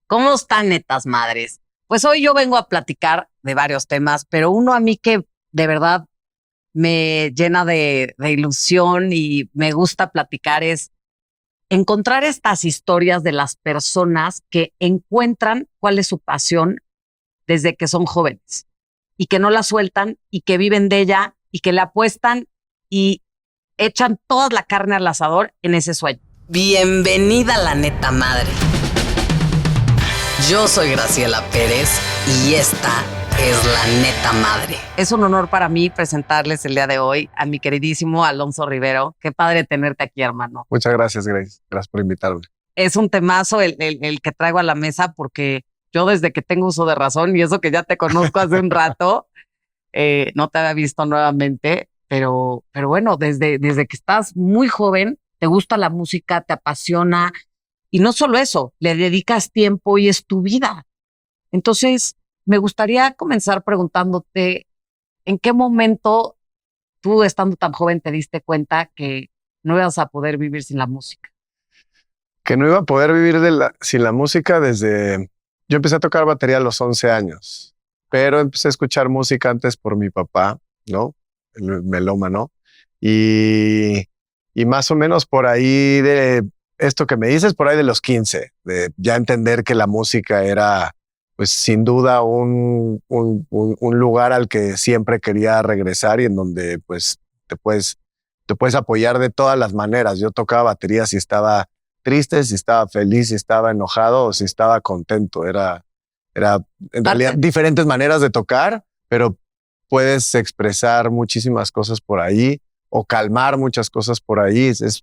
¿Cómo están, netas madres? Pues hoy yo vengo a platicar de varios temas, pero uno a mí que de verdad me llena de ilusión y me gusta platicar es encontrar estas historias de las personas que encuentran cuál es su pasión desde que son jóvenes y que no la sueltan y que viven de ella y que le apuestan y echan toda la carne al asador en ese sueño. Bienvenida a la neta madre. Yo soy Graciela Pérez y esta es la neta madre. Es un honor para mí presentarles el día de hoy a mi queridísimo Alonso Rivero. Qué padre tenerte aquí, hermano. Muchas gracias, Grace. Gracias por invitarme. Es un temazo el que traigo a la mesa porque yo desde que tengo uso de razón y eso que ya te conozco hace un rato, no te había visto nuevamente, pero bueno, desde que estás muy joven, te gusta la música, te apasiona y no solo eso, le dedicas tiempo y es tu vida. Entonces, me gustaría comenzar preguntándote, ¿en qué momento tú, estando tan joven, te diste cuenta que no ibas a poder vivir sin la música? Que no iba a poder vivir sin la música desde... Yo empecé a tocar batería a los 11 años, pero empecé a escuchar música antes por mi papá, ¿no? El melómano. Y más o menos por ahí de esto que me dices, por ahí de los 15, de ya entender que la música era, pues sin duda, un lugar al que siempre quería regresar y en donde pues te puedes apoyar de todas las maneras. Yo tocaba batería si estaba triste, si estaba feliz, si estaba enojado o si estaba contento. Era en realidad diferentes maneras de tocar, pero puedes expresar muchísimas cosas por ahí o calmar muchas cosas por ahí. Es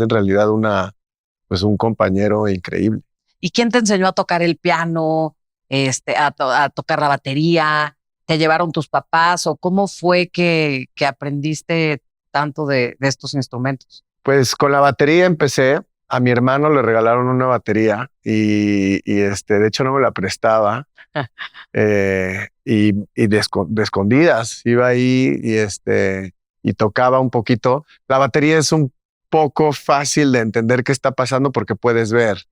en realidad un compañero increíble. ¿Y quién te enseñó a tocar el piano, a tocar la batería? ¿Te llevaron tus papás o cómo fue que aprendiste tanto de estos instrumentos? Pues con la batería empecé. A mi hermano le regalaron una batería y de hecho no me la prestaba y de escondidas iba ahí y tocaba un poquito. La batería es un poco fácil de entender qué está pasando porque puedes ver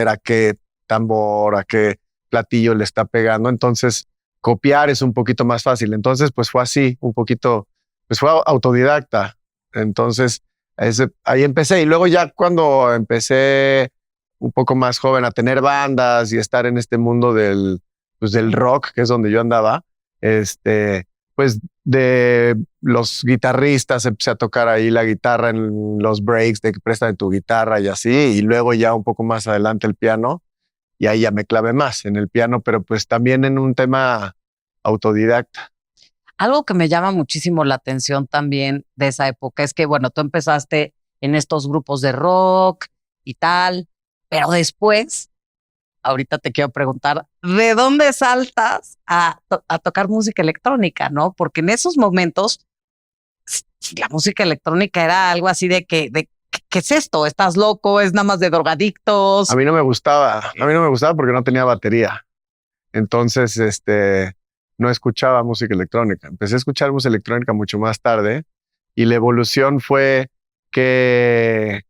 a qué tambor, a qué platillo le está pegando. Entonces copiar es un poquito más fácil. Entonces pues fue así, un poquito, pues fue autodidacta. Entonces ahí empecé y luego ya cuando empecé un poco más joven a tener bandas y estar en este mundo del rock, que es donde yo andaba, pues de los guitarristas empecé a tocar ahí la guitarra en los breaks de que prestan tu guitarra y así, y luego ya un poco más adelante el piano y ahí ya me clavé más en el piano, pero pues también en un tema autodidacta. Algo que me llama muchísimo la atención también de esa época es que, bueno, tú empezaste en estos grupos de rock y tal, pero después, ahorita te quiero preguntar, ¿de dónde saltas a tocar música electrónica, no? Porque en esos momentos la música electrónica era algo así de ¿qué es esto? ¿Estás loco? ¿Es nada más de drogadictos? A mí no me gustaba porque no tenía batería. Entonces, no escuchaba música electrónica. Empecé a escuchar música electrónica mucho más tarde y la evolución fue que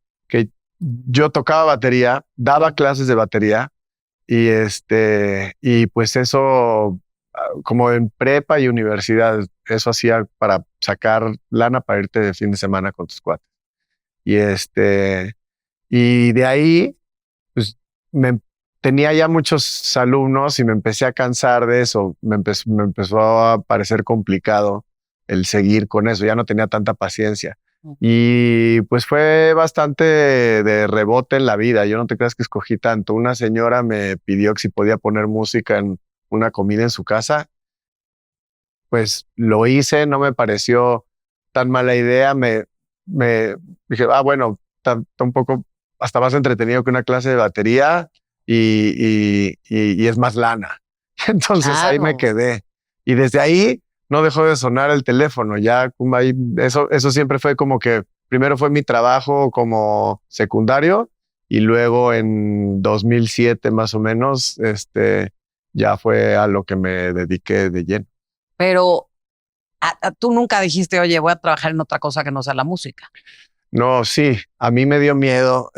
yo tocaba batería, daba clases de batería y pues eso, como en prepa y universidad, eso hacía para sacar lana para irte de fin de semana con tus cuates. Y de ahí, pues tenía ya muchos alumnos y me empecé a cansar de eso. Me empezó a parecer complicado el seguir con eso. Ya no tenía tanta paciencia. Y pues fue bastante de rebote en la vida. Yo no te creas que escogí tanto. Una señora me pidió que si podía poner música en una comida en su casa. Pues lo hice, no me pareció tan mala idea. Me dije, bueno, está un poco hasta más entretenido que una clase de batería. Y es más lana. Entonces ahí me quedé. Y desde ahí no dejó de sonar el teléfono. Ya ahí, eso siempre fue como que primero fue mi trabajo como secundario y luego en 2007 más o menos, ya fue a lo que me dediqué de lleno. Pero tú nunca dijiste, oye, voy a trabajar en otra cosa que no sea la música. No, sí, a mí me dio miedo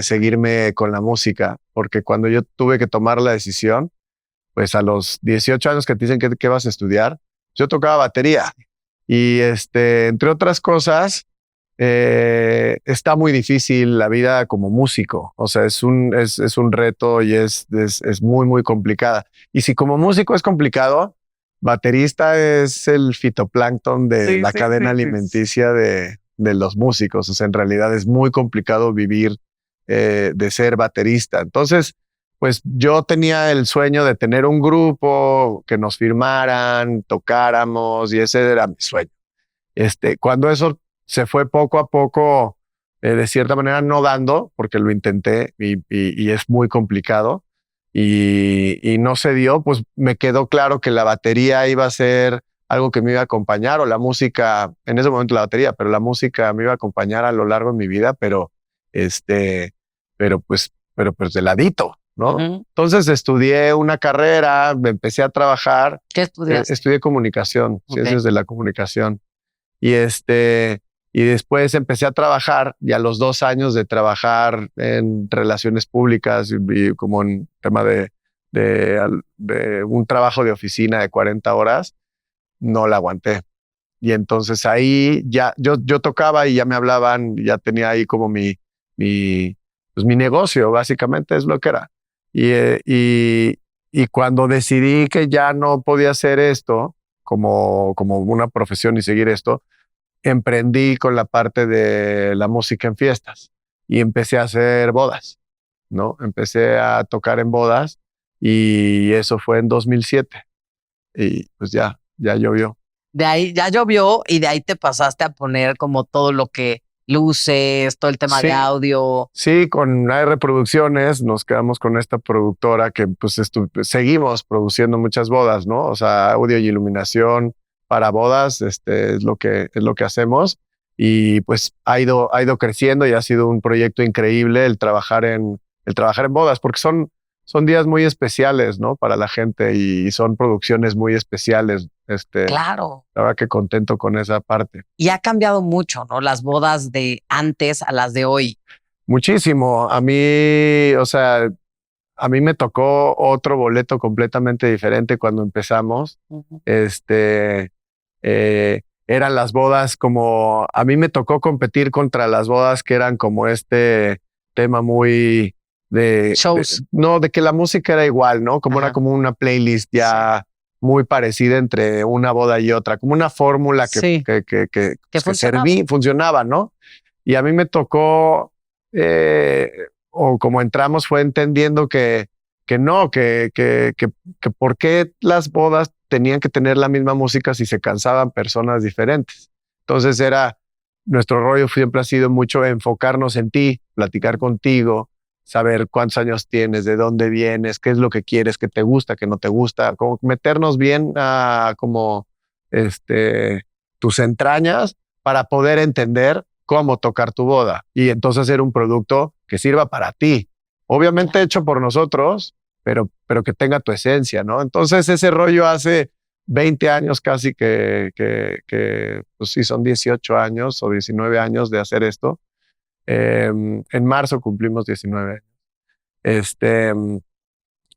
seguirme con la música, porque cuando yo tuve que tomar la decisión, pues a los 18 años que te dicen que vas a estudiar, yo tocaba batería y entre otras cosas, está muy difícil la vida como músico. O sea, es un reto y es muy, muy complicada. Y si como músico es complicado, baterista es el fitoplancton de Sí, la sí, cadena sí, sí. alimenticia de los músicos. O sea, en realidad es muy complicado vivir de ser baterista. Entonces, pues yo tenía el sueño de tener un grupo, que nos firmaran, tocáramos, y ese era mi sueño. Cuando eso se fue poco a poco, de cierta manera no dando, porque lo intenté y es muy complicado, y no se dio, pues me quedó claro que la batería iba a ser algo que me iba a acompañar, o la música, en ese momento la batería, pero la música me iba a acompañar a lo largo de mi vida, este, pero pues de ladito, ¿no? Ujú. Entonces estudié una carrera, me empecé a trabajar, ¿Qué estudiaste? estudié comunicación, Ok. ciencias de la comunicación. Y y después empecé a trabajar y a los 2 años de trabajar en relaciones públicas y como en tema de un trabajo de oficina de 40 horas, no la aguanté. Y entonces ahí ya yo tocaba y ya me hablaban, ya tenía ahí como pues mi negocio, básicamente es lo que era. Y, eh, y, y cuando decidí que ya no podía hacer esto como una profesión y seguir esto, emprendí con la parte de la música en fiestas y empecé a hacer bodas, ¿no? Empecé a tocar en bodas y eso fue en 2007 y pues ya llovió. De ahí ya llovió y de ahí te pasaste a poner como todo lo que luces, todo el tema de Sí, audio. sí, con AR Producciones nos quedamos con esta productora que pues seguimos produciendo muchas bodas, ¿no? O sea, audio y iluminación para bodas, es lo que hacemos y pues ha ido creciendo y ha sido un proyecto increíble el trabajar en bodas porque son días muy especiales, ¿no? Para la gente y son producciones muy especiales. Claro. La verdad que contento con esa parte. Y ha cambiado mucho, ¿no? Las bodas de antes a las de hoy. Muchísimo. A mí, o sea, a mí me tocó otro boleto completamente diferente cuando empezamos. Ujú. Este, eran las bodas como, a mí me tocó competir contra las bodas que eran como este tema muy Shows. no, de que la música era igual, ¿no? Como era Ajá. como una playlist Sí. ya muy parecida entre una boda y otra, como una fórmula Sí. Que pues, que funcionaba. funcionaba, ¿no? Y a mí me tocó, o como entramos, fue entendiendo que no, que por qué las bodas tenían que tener la misma música si se cansaban personas diferentes. Entonces nuestro rollo siempre ha sido mucho enfocarnos en ti, platicar contigo, saber cuántos años tienes, de dónde vienes, qué es lo que quieres, qué te gusta, qué no te gusta, como meternos bien a como tus entrañas para poder entender cómo tocar tu boda y entonces hacer un producto que sirva para ti. Obviamente Claro. hecho por nosotros, pero que tenga tu esencia, ¿no? Entonces ese rollo hace 20 años casi pues sí, son 18 años o 19 años de hacer esto. En marzo cumplimos 19 años. Este,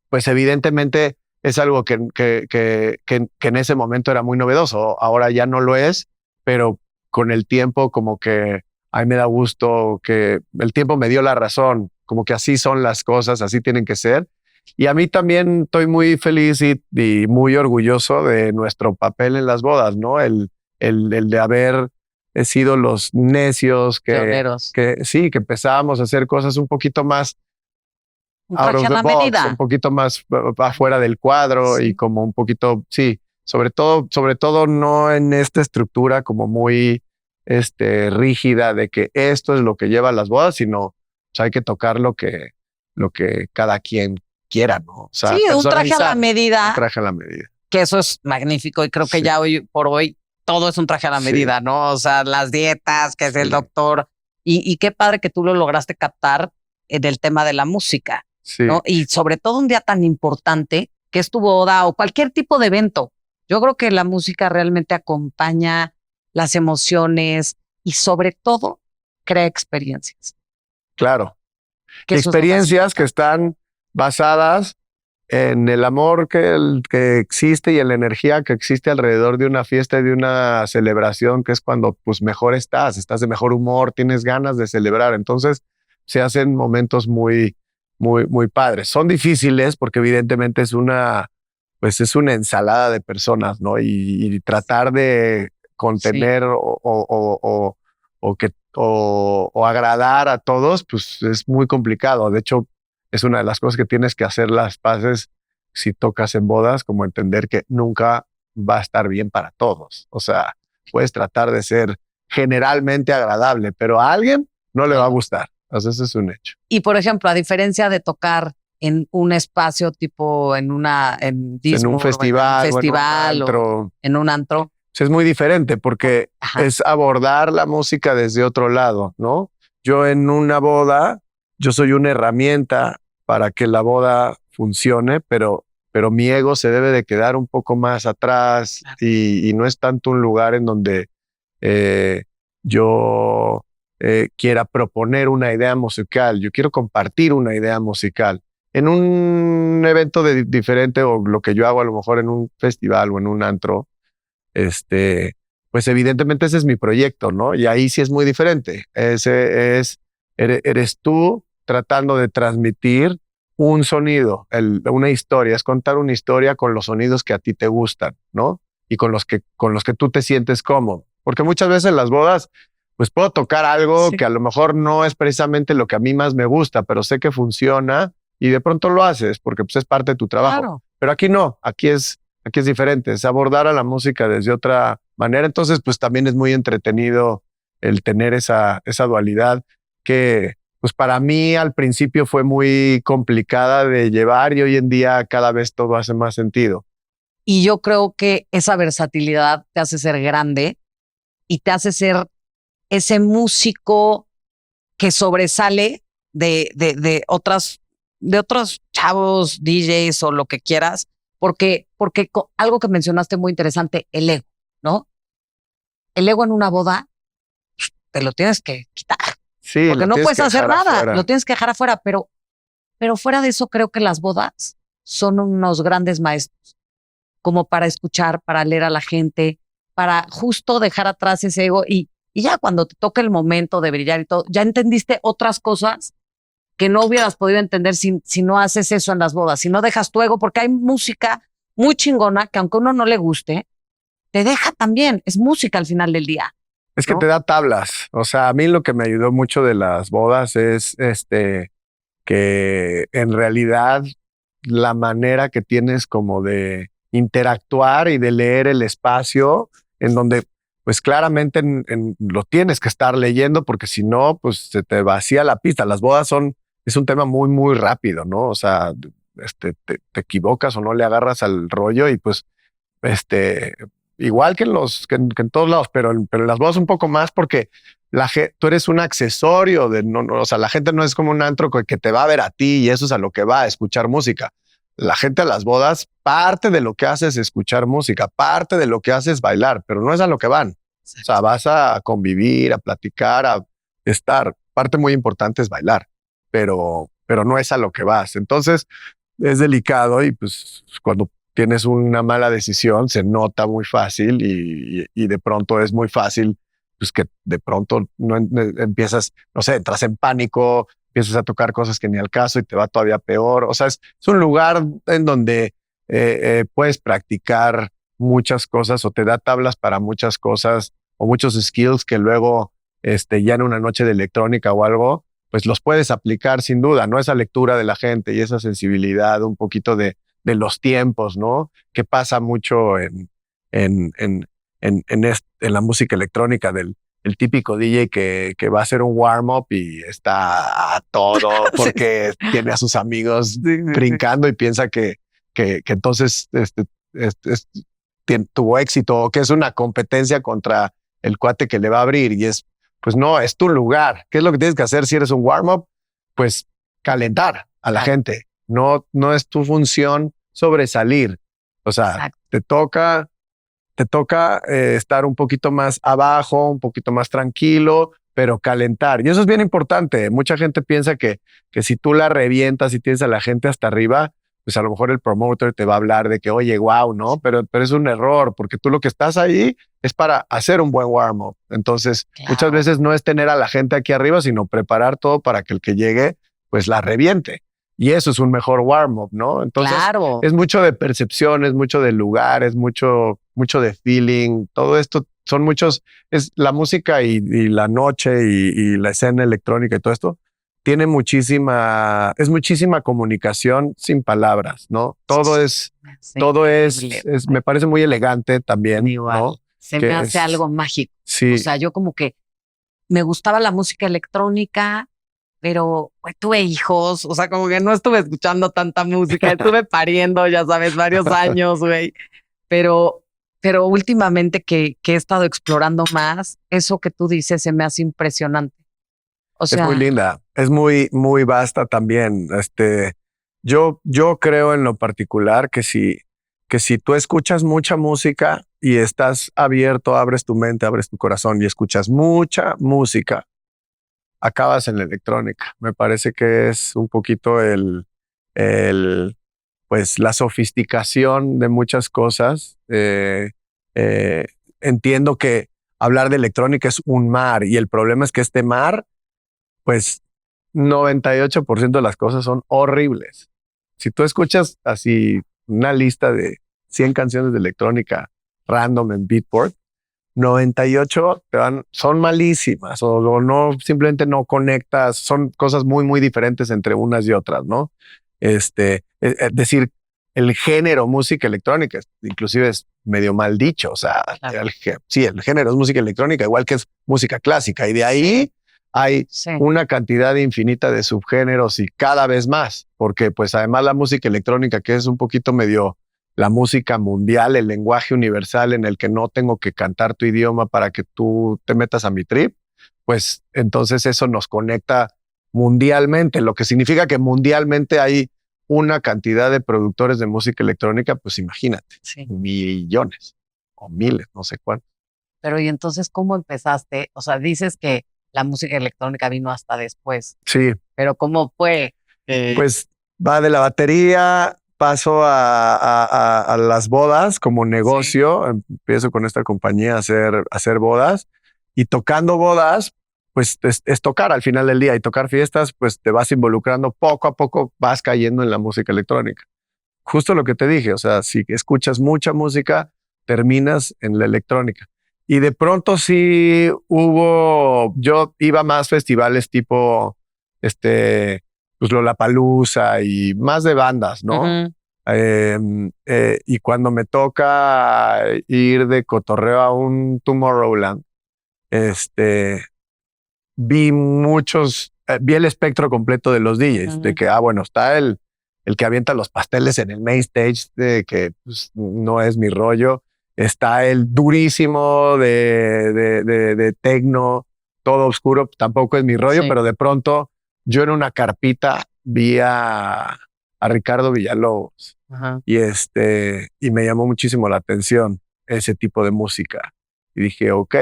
pues evidentemente es algo que en ese momento era muy novedoso. Ahora ya no lo es, pero con el tiempo como que a mí me da gusto que el tiempo me dio la razón, como que así son las cosas, así tienen que ser. Y a mí también estoy muy feliz y muy orgulloso de nuestro papel en las bodas, ¿no? El de haber sido los necios Pioneros. que sí, que empezábamos a hacer cosas un poquito más Un out traje of a the la box, un medida. poquito más afuera del cuadro y Sí. como un poquito, sí, sobre todo no en esta estructura como muy rígida de que esto es lo que lleva a las bodas, sino pues, hay que tocar lo que cada quien quiera, ¿no? O sea, Sí, un traje a la personalizar un medida, traje a la medida. que eso es magnífico y creo que Sí, ya hoy por hoy todo es un traje a la sí, medida, ¿no? O sea, las dietas, que es el sí, doctor. Y qué padre que tú lo lograste captar del tema de la música, sí, ¿no? Y sobre todo un día tan importante que es tu boda o cualquier tipo de evento. Yo creo que la música realmente acompaña las emociones y sobre todo crea experiencias. Claro. Que eso es lo Experiencias que están basadas en el amor que existe y en la energía que existe alrededor de una fiesta y de una celebración, que es cuando pues mejor estás de mejor humor, tienes ganas de celebrar. Entonces se hacen momentos muy, muy, muy padres. Son difíciles porque evidentemente pues es una ensalada de personas, ¿no? Y tratar de contener o agradar a todos, pues es muy complicado. De hecho, es una de las cosas que tienes que hacer las paces si tocas en bodas, como entender que nunca va a estar bien para todos. O sea, puedes tratar de ser generalmente agradable, pero a alguien no le va a gustar. Entonces, eso es un hecho. Y por ejemplo, a diferencia de tocar en un espacio tipo en En un festival, o en un antro. Es muy diferente porque es abordar la música desde otro lado, ¿no? Yo en una boda, yo soy una herramienta para que la boda funcione, pero mi ego se debe de quedar un poco más atrás y no es tanto un lugar en donde yo quiera proponer una idea musical. Yo quiero compartir una idea musical. En un evento diferente o lo que yo hago a lo mejor en un festival o en un antro, pues evidentemente ese es mi proyecto, ¿no? Y ahí sí es muy diferente. Eres tú tratando de transmitir un sonido, una historia, es contar una historia con los sonidos que a ti te gustan, ¿no? Y con los que tú te sientes cómodo. Porque muchas veces en las bodas, pues puedo tocar algo que a lo mejor no es precisamente lo que a mí más me gusta, pero sé que funciona y de pronto lo haces porque pues es parte de tu trabajo. Claro. Pero aquí no, aquí es diferente, es abordar a la música desde otra manera. Entonces, pues también es muy entretenido el tener esa dualidad que, pues para mí al principio fue muy complicada de llevar y hoy en día cada vez todo hace más sentido. Y yo creo que esa versatilidad te hace ser grande y te hace ser ese músico que sobresale de otros chavos, DJs o lo que quieras, porque algo que mencionaste muy interesante, el ego, ¿no? El ego en una boda te lo tienes que quitar. Sí, porque no puedes hacer nada, afuera. lo tienes que dejar afuera, pero fuera de eso creo que las bodas son unos grandes maestros, como para escuchar, para leer a la gente, para justo dejar atrás ese ego y ya cuando te toque el momento de brillar y todo, ya entendiste otras cosas que no hubieras podido entender si no haces eso en las bodas, si no dejas tu ego, porque hay música muy chingona que aunque a uno no le guste, te deja también, es música al final del día. Es que te da tablas. O sea, a mí lo que me ayudó mucho de las bodas es que en realidad la manera que tienes como de interactuar y de leer el espacio en donde pues claramente lo tienes que estar leyendo porque si no, pues se te vacía la pista. Las bodas es un tema muy, muy rápido, ¿no? O sea, te equivocas o no le agarras al rollo y pues, igual que en todos lados, pero en las bodas un poco más porque tú eres un accesorio o sea, la gente no es como un antro que te va a ver a ti y eso es a lo que va a escuchar música. La gente a las bodas, parte de lo que hace es escuchar música, parte de lo que hace es bailar, pero no es a lo que van. Exacto. O sea, vas a convivir, a platicar, a estar. Parte muy importante es bailar, pero no es a lo que vas. Entonces es delicado y pues cuando tienes una mala decisión se nota muy fácil y de pronto es muy fácil pues que de pronto no empiezas, no sé, entras en pánico, empiezas a tocar cosas que ni al caso y te va todavía peor. O sea, es un lugar en donde puedes practicar muchas cosas o te da tablas para muchas cosas o muchos skills que luego ya en una noche de electrónica o algo, pues los puedes aplicar sin duda, ¿no? Esa lectura de la gente y esa sensibilidad, un poquito de los tiempos, ¿no? Que pasa mucho en la música electrónica el típico DJ que va a hacer un warm-up y está a todo porque tiene a sus amigos brincando y piensa que entonces tuvo éxito o que es una competencia contra el cuate que le va a abrir y pues no, es tu lugar. ¿Qué es lo que tienes que hacer si eres un warm-up? Pues calentar a la gente. No es tu función sobresalir. O sea, exacto. te toca estar un poquito más abajo, un poquito más tranquilo, pero calentar. Y eso es bien importante. Mucha gente piensa que si tú la revientas y tienes a la gente hasta arriba, pues a lo mejor el promoter te va a hablar de que, oye, wow, ¿no? Pero es un error, porque tú lo que estás ahí es para hacer un buen warm-up. Entonces, muchas veces no es tener a la gente aquí arriba, sino preparar todo para que el que llegue, pues la reviente. Y eso es un mejor warm-up, ¿no? Entonces, es mucho de percepción, es mucho de lugar, es mucho de feeling. Todo esto son muchos, es la música y la noche y la escena electrónica y todo esto tiene muchísima comunicación sin palabras, ¿no? Todo es, me parece muy elegante también, ¿no? Se me hace algo mágico. Sí. O sea, yo como que me gustaba la música electrónica, pero pues, tuve hijos, o sea, como que no estuve escuchando tanta música, estuve pariendo, ya sabes, varios años, güey. Pero últimamente que he estado explorando más, eso que tú dices se me hace impresionante. O sea, es muy linda, es muy, muy vasta también. Yo creo en lo particular que si tú escuchas mucha música y estás abierto, abres tu mente, abres tu corazón y escuchas mucha música, acabas en la electrónica. Me parece que es un poquito pues la sofisticación de muchas cosas. Entiendo que hablar de electrónica es un mar y el problema es que este mar, pues 98% de las cosas son horribles. Si tú escuchas así una lista de 100 canciones de electrónica random en Beatport, 98 son malísimas o no, simplemente no conectas, son cosas muy, muy diferentes entre unas y otras, ¿no? Es decir, el género música electrónica, inclusive es medio mal dicho, o sea, claro. El género es música electrónica, igual que es música clásica, y de ahí hay una cantidad infinita de subgéneros y cada vez más, porque pues además la música electrónica, que es un poquito medio la música mundial, el lenguaje universal en el que no tengo que cantar tu idioma para que tú te metas a mi trip, pues entonces eso nos conecta mundialmente, lo que significa que mundialmente hay una cantidad de productores de música electrónica, pues imagínate, millones o miles, no sé cuántos. Pero ¿y entonces cómo empezaste? O sea, dices que la música electrónica vino hasta después. Sí. Pero ¿cómo fue? Pues va de la batería, paso a las bodas como negocio. Empiezo con esta compañía a hacer bodas y tocando bodas, pues es tocar al final del día y tocar fiestas, pues te vas involucrando poco a poco, vas cayendo en la música electrónica. Justo lo que te dije, o sea, si escuchas mucha música, terminas en la electrónica. Y de pronto sí yo iba a más festivales tipo, pues Lollapalooza y más de bandas, ¿no? Y cuando me toca ir de cotorreo a un Tomorrowland, vi el espectro completo de los DJs, de que, bueno, está el que avienta los pasteles en el main stage, de que pues, no es mi rollo. Está el durísimo de techno, todo oscuro, tampoco es mi rollo, pero de pronto yo en una carpita vi a Ricardo Villalobos y me llamó muchísimo la atención ese tipo de música. Y dije, ok,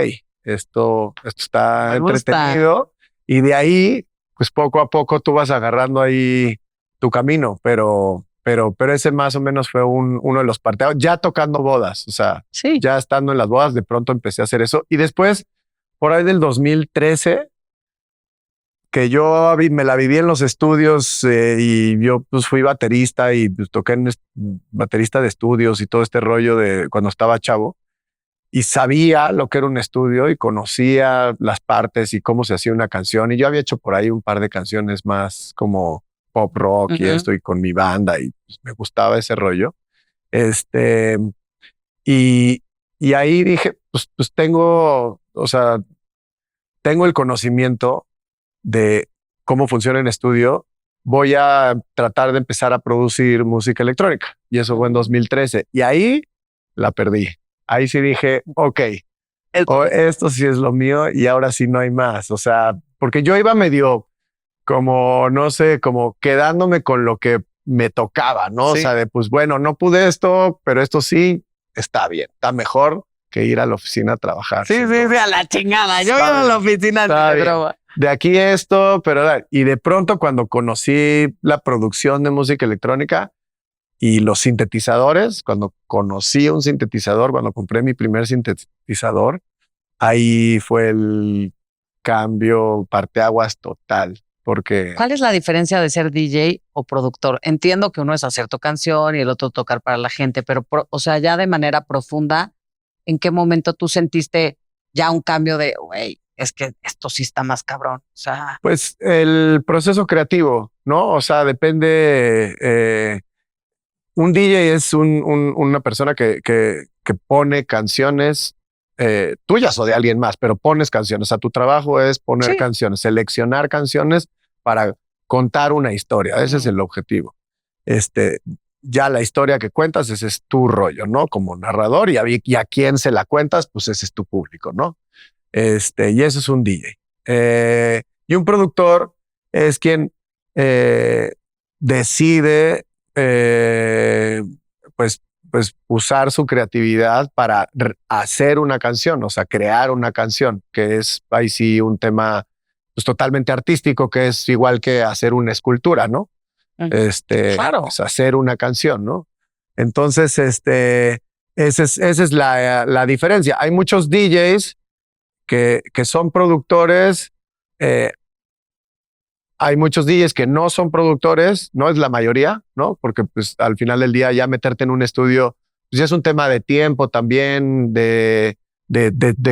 esto está entretenido. Y de ahí, pues poco a poco tú vas agarrando ahí tu camino, pero ese más o menos fue uno de los parteaguas, ya tocando bodas, o sea, ya estando en las bodas, de pronto empecé a hacer eso. Y después, por ahí del 2013, que yo me la viví en los estudios y yo pues fui baterista y pues, toqué en baterista de estudios y todo este rollo de cuando estaba chavo. Y sabía lo que era un estudio y conocía las partes y cómo se hacía una canción. Y yo había hecho por ahí un par de canciones más como pop rock y esto y con mi banda y pues, me gustaba ese rollo. Y ahí dije, pues tengo, o sea, tengo el conocimiento de cómo funciona en estudio. Voy a tratar de empezar a producir música electrónica. Y eso fue en 2013. Y ahí la perdí. Ahí sí dije, ok, esto sí es lo mío y ahora sí no hay más. O sea, porque yo iba medio como, no sé, como quedándome con lo que me tocaba, ¿no? O sea, pues bueno, no pude esto, pero esto sí está bien, está mejor que ir a la oficina a trabajar. Sí, a la chingada. Yo iba a la oficina de broma. De aquí esto, pero y de pronto cuando conocí la producción de música electrónica y los sintetizadores, cuando conocí un sintetizador, cuando compré mi primer sintetizador, ahí fue el cambio, parteaguas total. Porque ¿cuál es la diferencia de ser DJ o productor? Entiendo que uno es hacer tu canción y el otro tocar para la gente, pero, o sea, ya de manera profunda, ¿en qué momento tú sentiste ya un cambio de, güey, es que esto sí está más cabrón? O sea, pues el proceso creativo, ¿no? O sea, depende. Un DJ es una persona que pone canciones tuyas o de alguien más, pero pones canciones. O sea, tu trabajo es poner canciones, seleccionar canciones para contar una historia. Ese es el objetivo. Ya la historia que cuentas, ese es tu rollo, ¿no? Como narrador, y a quién se la cuentas, pues ese es tu público, ¿no? Y eso es un DJ. Y un productor es quien decide pues usar su creatividad para hacer una canción, o sea, crear una canción, que es ahí sí un tema pues totalmente artístico, que es igual que hacer una escultura, ¿no? Claro. Pues, hacer una canción, ¿no? Entonces, esa es la diferencia. Hay muchos DJs que son productores. Hay muchos DJs que no son productores, no es la mayoría, ¿no? Porque pues al final del día ya meterte en un estudio, pues ya es un tema de tiempo también, de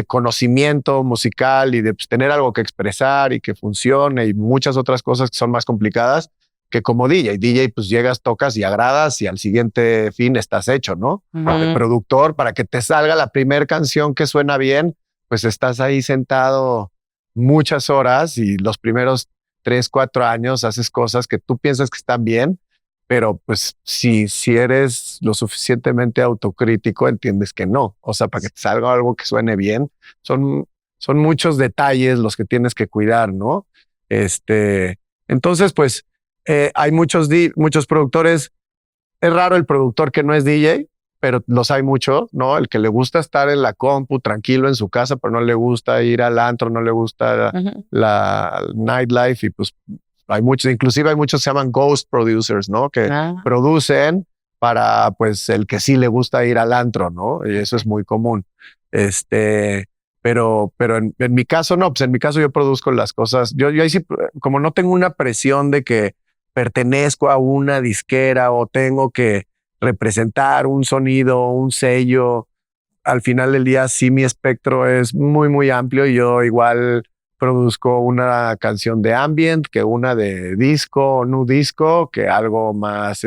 conocimiento musical y de pues, tener algo que expresar y que funcione y muchas otras cosas que son más complicadas que como DJ. DJ pues llegas, tocas y agradas y al siguiente fin estás hecho, ¿no? De productor, para que te salga la primera canción que suena bien, pues estás ahí sentado muchas horas y los primeros 3, 4 años haces cosas que tú piensas que están bien, pero pues si eres lo suficientemente autocrítico, entiendes que no. O sea, para que te salga algo que suene bien, son muchos detalles los que tienes que cuidar, ¿no? Entonces, pues hay muchos productores. Es raro el productor que no es DJ, pero los hay mucho, ¿no? El que le gusta estar en la compu tranquilo en su casa, pero no le gusta ir al antro, no le gusta la nightlife, y pues hay muchos, inclusive hay muchos que se llaman ghost producers, ¿no? Que producen para pues el que sí le gusta ir al antro, ¿no? Y eso es muy común. Pero en mi caso no, pues en mi caso yo produzco las cosas. Yo ahí sí, como no tengo una presión de que pertenezco a una disquera o tengo que representar un sonido, un sello. Al final del día sí mi espectro es muy, muy amplio y yo igual produzco una canción de ambient que una de disco, nu disco, que algo más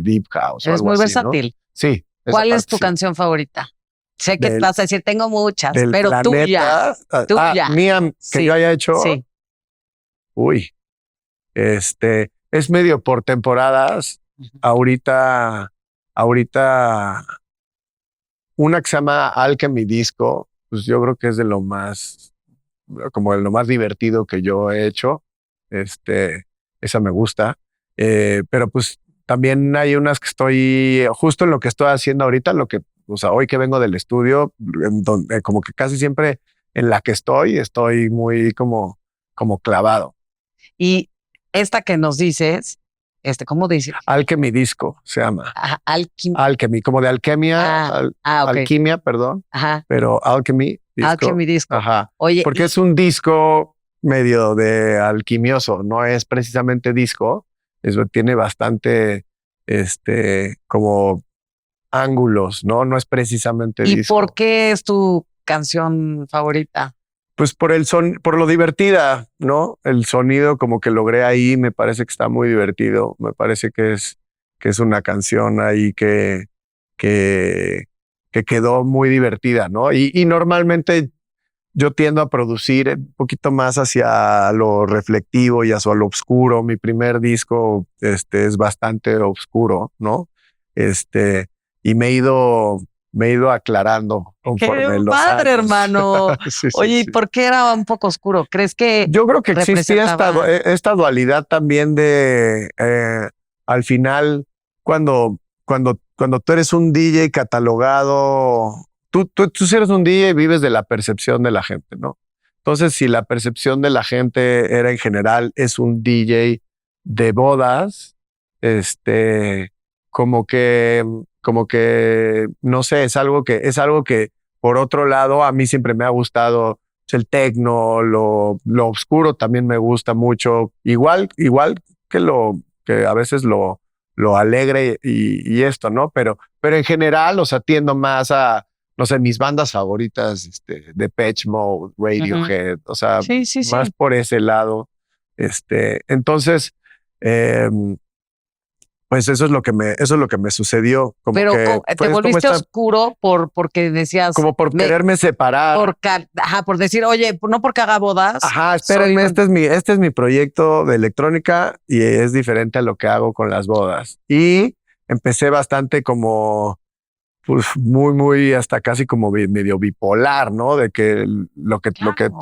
deep house. Es muy así, versátil. ¿no? Sí. ¿Cuál es tu canción favorita? Sé que vas a decir, tengo muchas, pero planeta, tuya. Mía, que yo haya hecho. Sí. Uy, es medio por temporadas. Ahorita una que se llama Alchemy Disco, pues yo creo que es de lo más, como de lo más divertido que yo he hecho. Esa me gusta. Pero pues también hay unas que estoy, justo en lo que estoy haciendo ahorita, o sea, hoy que vengo del estudio, donde, como que casi siempre en la que estoy muy como clavado. Y esta que nos dices, ¿cómo dices? Alchemy Disco se llama. Alchemy, como de alquimia, okay. alquimia, perdón. Ajá. Pero Alchemy Disco. Alchemy Disco. Ajá. Oye, porque es un disco medio de alquimioso, no es precisamente disco, eso tiene bastante, como ángulos, ¿no? No es precisamente disco. ¿Y por qué es tu canción favorita? Pues por lo divertida, ¿no? El sonido como que logré ahí, me parece que está muy divertido. Me parece que es una canción ahí que quedó muy divertida, ¿no? Y normalmente yo tiendo a producir un poquito más hacia lo reflectivo y hacia lo oscuro. Mi primer disco, es bastante oscuro, ¿no? Y me he ido aclarando conforme los padre, años. hermano. Sí, Oye, ¿y sí. por qué era un poco oscuro? ¿Crees que Yo creo que existía esta dualidad también de al final cuando tú eres un DJ catalogado tú si eres un DJ y vives de la percepción de la gente, ¿no? Entonces, si la percepción de la gente era en general es un DJ de bodas, como que, no sé, es algo que por otro lado, a mí siempre me ha gustado el techno, lo oscuro también me gusta mucho, igual que a veces lo alegre y esto, ¿no? Pero en general, o sea, tiendo más a, no sé, mis bandas favoritas, Depeche Mode, Radiohead, o sea, Sí. más por ese lado. Entonces, pues eso es lo que me sucedió. Como Pero que te volviste oscuro porque decías. como por quererme separar. Por decir, oye, no porque haga bodas. Ajá, espérenme, este es mi proyecto de electrónica y es diferente a lo que hago con las bodas. Y empecé bastante como, pues muy hasta casi como medio bipolar, ¿no? De que lo que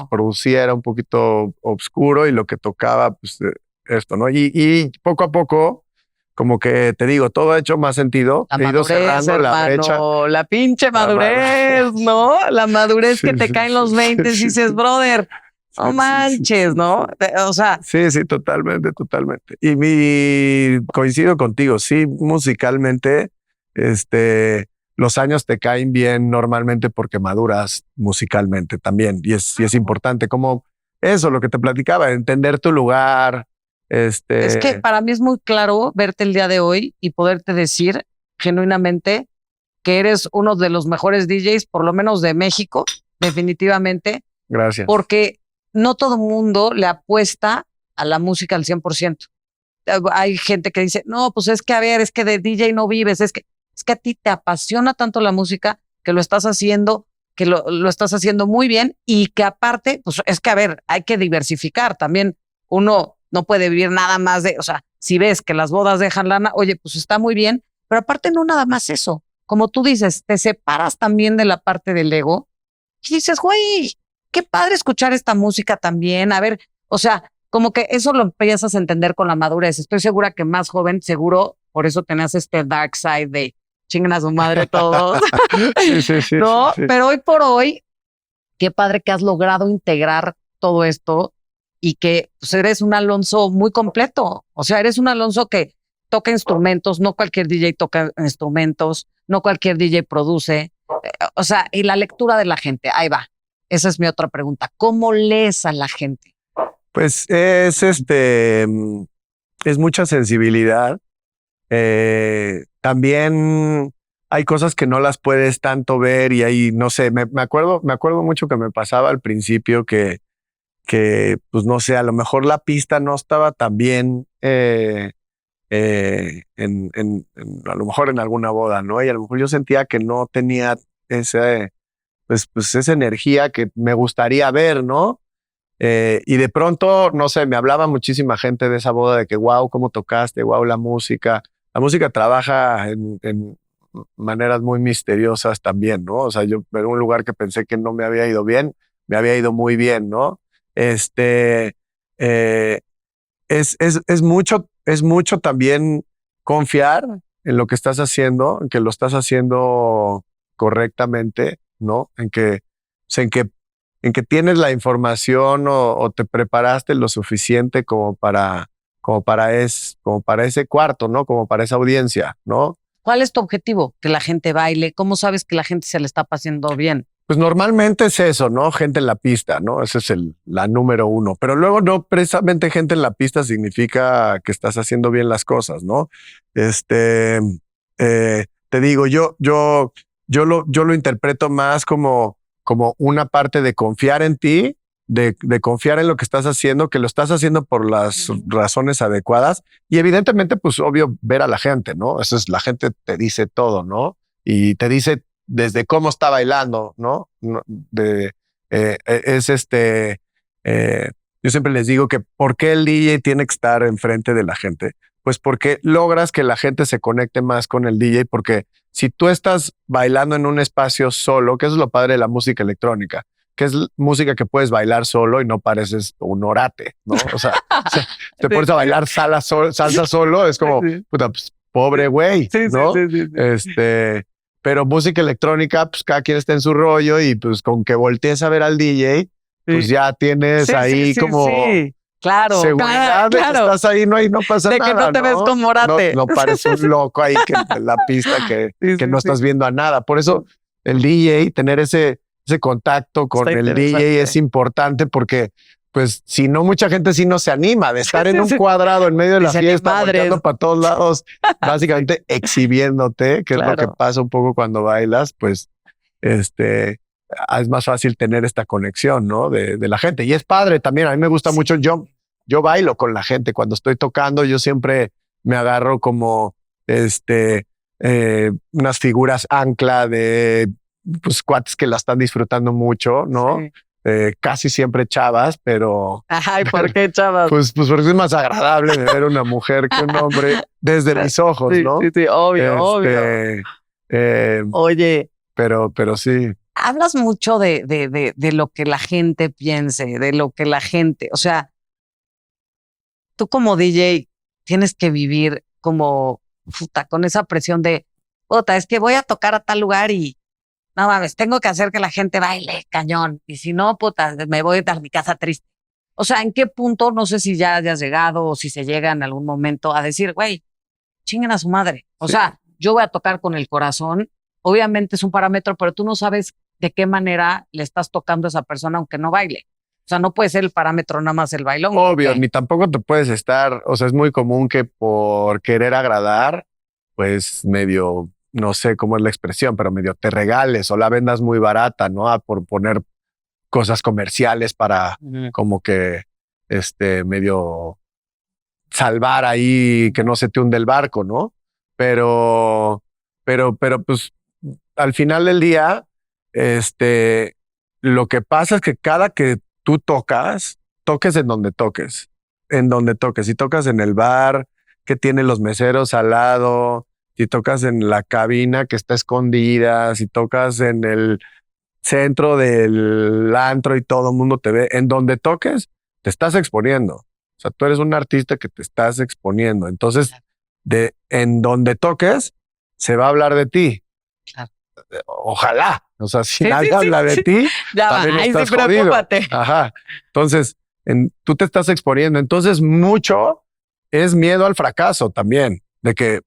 producía era un poquito oscuro y lo que tocaba, pues esto, ¿no? Y poco a poco, como que te digo, todo ha hecho más sentido. La He ido madurez, cerrando hermano, la brecha. la pinche madurez, ¿no? La madurez que te caen los 20 y dices, brother, no manches, ¿no? O sea. Sí, totalmente. Y coincido contigo, sí, musicalmente, los años te caen bien normalmente porque maduras musicalmente también. Y es importante, como eso, lo que te platicaba, entender tu lugar. Es que para mí es muy claro verte el día de hoy y poderte decir genuinamente que eres uno de los mejores DJs, por lo menos de México, definitivamente. Gracias. Porque no todo mundo le apuesta a la música al 100%. Hay gente que dice, no, pues es que a ver, es que de DJ no vives, es que a ti te apasiona tanto la música que lo estás haciendo, que lo estás haciendo muy bien y que aparte, pues es que a ver, hay que diversificar. También uno no puede vivir nada más o sea, si ves que las bodas dejan lana, oye, pues está muy bien, pero aparte no nada más eso. Como tú dices, te separas también de la parte del ego y dices, güey, qué padre escuchar esta música también. A ver, o sea, como que eso lo empiezas a entender con la madurez. Estoy segura que más joven, seguro, por eso tenías este dark side de chingan a su madre todos. Sí. ¿No? Sí. Pero hoy por hoy, qué padre que has logrado integrar todo esto y que pues, eres un Alonso muy completo. O sea, eres un Alonso que toca instrumentos, no cualquier DJ toca instrumentos, no cualquier DJ produce. O sea, y la lectura de la gente, ahí va. Esa es mi otra pregunta. ¿Cómo lees a la gente? Pues es mucha sensibilidad. También hay cosas que no las puedes tanto ver y ahí, no sé, me acuerdo mucho que me pasaba al principio que pues no sé, a lo mejor la pista no estaba tan bien a lo mejor en alguna boda, ¿no? Y a lo mejor yo sentía que no tenía pues esa energía que me gustaría ver, ¿no? Y de pronto, no sé, me hablaba muchísima gente de esa boda de que, wow, cómo tocaste, wow, la música. La música trabaja en maneras muy misteriosas también, ¿no? O sea, yo en un lugar que pensé que no me había ido bien, me había ido muy bien, ¿no? Eh, es mucho también confiar en lo que estás haciendo, en que lo estás haciendo correctamente, ¿no? En que tienes la información o te preparaste lo suficiente como para ese cuarto, ¿no? Como para esa audiencia, ¿no? ¿Cuál es tu objetivo? Que la gente baile. ¿Cómo sabes que la gente se le está pasando bien? Pues normalmente es eso, ¿no? Gente en la pista, ¿no? Esa es la número uno. Pero luego no precisamente gente en la pista significa que estás haciendo bien las cosas, ¿no? Te digo, yo lo interpreto más como una parte de confiar en ti, de confiar en lo que estás haciendo, que lo estás haciendo por las razones adecuadas y evidentemente, pues obvio, ver a la gente, ¿no? Eso es, la gente te dice todo, ¿no? Y te dice desde cómo está bailando, ¿no? Yo siempre les digo que ¿por qué el DJ tiene que estar enfrente de la gente? Pues porque logras que la gente se conecte más con el DJ, porque si tú estás bailando en un espacio solo, que eso es lo padre de la música electrónica, que es música que puedes bailar solo y no pareces un orate, ¿no? O sea, te pones a bailar salsa solo, es como, puta, pues, pobre güey, ¿no? Sí. Pero música electrónica, pues cada quien está en su rollo y pues con que voltees a ver al DJ, pues ya tienes ahí como claro, seguridad de que estás ahí, no pasa de nada. Que no te ves con Morate. No pareces un loco ahí que en la pista que no estás viendo a nada. Por eso el DJ, tener ese contacto con el DJ es importante porque pues si no, mucha gente sí no se anima de estar en un cuadrado en medio de la fiesta, volteando para todos lados, básicamente exhibiéndote, que es lo que pasa un poco cuando bailas, pues es más fácil tener esta conexión, ¿no? De la gente. Y es padre también, a mí me gusta mucho, yo bailo con la gente cuando estoy tocando, yo siempre me agarro como unas figuras ancla de pues cuates que la están disfrutando mucho, ¿no? Sí. Casi siempre chavas, pero... Ay, ¿por qué chavas? Pues porque es más agradable de ver una mujer que un hombre desde mis ojos, ¿no? Sí, obvio. Oye. Pero sí. Hablas mucho de lo que la gente piense, de lo que la gente... O sea, tú como DJ tienes que vivir como... con esa presión de... es que voy a tocar a tal lugar y... No mames, tengo que hacer que la gente baile, cañón. Y si no, me voy a mi casa triste. O sea, ¿en qué punto? No sé si ya hayas llegado o si se llega en algún momento a decir, güey, chinguen a su madre. O sea, yo voy a tocar con el corazón. Obviamente es un parámetro, pero tú no sabes de qué manera le estás tocando a esa persona aunque no baile. O sea, no puede ser el parámetro nada más el bailón. Obvio, ni tampoco te puedes estar... O sea, es muy común que por querer agradar, pues medio... No sé cómo es la expresión, pero medio te regales o la vendas muy barata, ¿no? Por poner cosas comerciales para como que medio salvar ahí que no se te hunde el barco, ¿no? Pero pues al final del día, lo que pasa es que cada que tú toques en donde toques, si tocas en el bar que tiene los meseros al lado, si tocas en la cabina que está escondida, si tocas en el centro del antro y todo el mundo te ve, en donde toques, te estás exponiendo. O sea, tú eres un artista que te estás exponiendo. Entonces, en donde toques, se va a hablar de ti. Claro. Ojalá. O sea, si nadie habla de ti, ya también va. estás jodido. Preocúpate. Ajá. Entonces, tú te estás exponiendo. Entonces, mucho es miedo al fracaso también. De que